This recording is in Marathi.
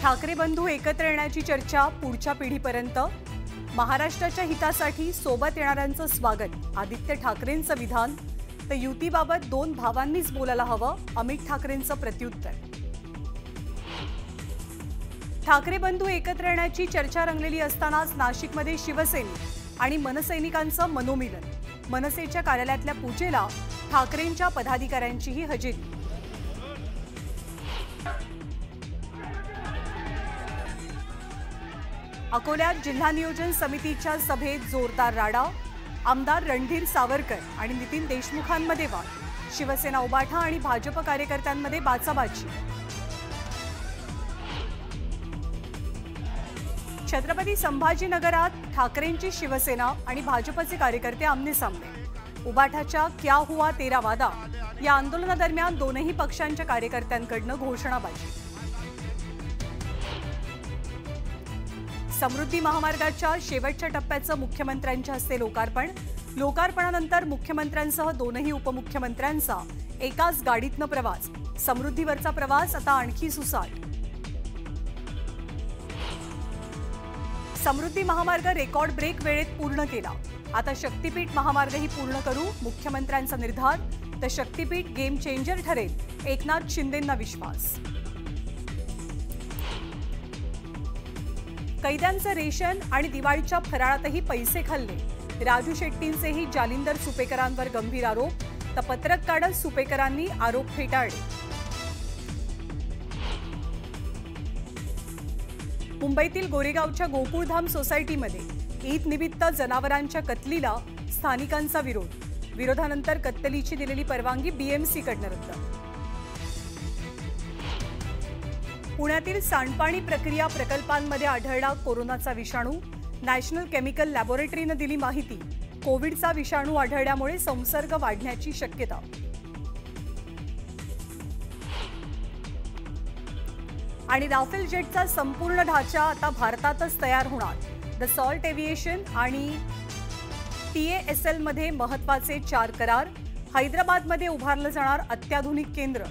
ठाकरे बंधू एकत्र येण्याची चर्चा पुढच्या पिढीपर्यंत। महाराष्ट्राच्या हितासाठी सोबत येणाऱ्यांचं स्वागत। आदित्य ठाकरेंचं विधान। तर युतीबाबत दोन भावांनीच बोलायला हवं, अमित ठाकरेंचं प्रत्युत्तर। ठाकरे बंधू एकत्र येण्याची चर्चा रंगलेली असतानाच नाशिकमध्ये शिवसेना आणि मनसैनिकांचं मनोमिलन। मनसेच्या कार्यालयातल्या पूजेला ठाकरेंच्या पदाधिकाऱ्यांचीही हजेरी। अकोल्यात जिल्हा नियोजन समितीच्या सभेत जोरदार राडा। आमदार रणधीर सावरकर आणि नितीन देशमुखांमध्ये वाद। शिवसेना उबाठा आणि भाजप कार्यकर्त्यांमध्ये बाचाबाची। छत्रपती संभाजीनगरात ठाकरेंची शिवसेना आणि भाजपचे कार्यकर्ते आमनेसामने। उबाठाच्या क्या हुआ तेरा वादा या आंदोलनादरम्यान दोनही पक्षांच्या कार्यकर्त्यांकडून घोषणाबाजी। समृद्धी महामार्गाच्या शेवटच्या टप्प्याचं मुख्यमंत्र्यांच्या हस्ते लोकार्पण। लोकार्पणानंतर मुख्यमंत्र्यांसह दोनही उपमुख्यमंत्र्यांचा एकाच गाडीतनं प्रवास। समृद्धीवरचा प्रवास आता आणखी सुसाट। समृद्धी महामार्ग रेकॉर्ड ब्रेक वेळेत पूर्ण केला। आता शक्तीपीठ महामार्गही पूर्ण करू, मुख्यमंत्र्यांचा निर्धार। तर शक्तीपीठ गेम चेंजर ठरेल, एकनाथ शिंदेंना विश्वास। कैद्यांचं रेशन आणि दिवाळीच्या फराळातही पैसे खाल्ले। राजू शेट्टींचेही जालिंदर सुपेकरांवर गंभीर आरोप। तर पत्रक काढत सुपेकरांनी आरोप फेटाळले। मुंबईतील गोरेगावच्या गोकुळधाम सोसायटीमध्ये ईद निमित्त जनावरांच्या कत्तलीला स्थानिकांचा विरोध। विरोधानंतर कत्तलीची दिलेली परवानगी बीएमसीकडून रद्द। पुण्यातील सांडपाणी प्रक्रिया प्रकल्पांमध्ये आढळला कोरोनाचा विषाणू। नॅशनल केमिकल लॅबोरेटरीनं दिली माहिती, कोविडचा विषाणू आढळल्यामुळे संसर्ग वाढण्याची शक्यता। आणि राफेल जेटचा संपूर्ण ढाचा आता भारतातच तयार होणार। दसॉल्ट एव्हिएशन आणि TASL मध्ये महत्त्वाचे 4 करार। हैदराबादमध्ये उभारलं जाणार अत्याधुनिक केंद्र।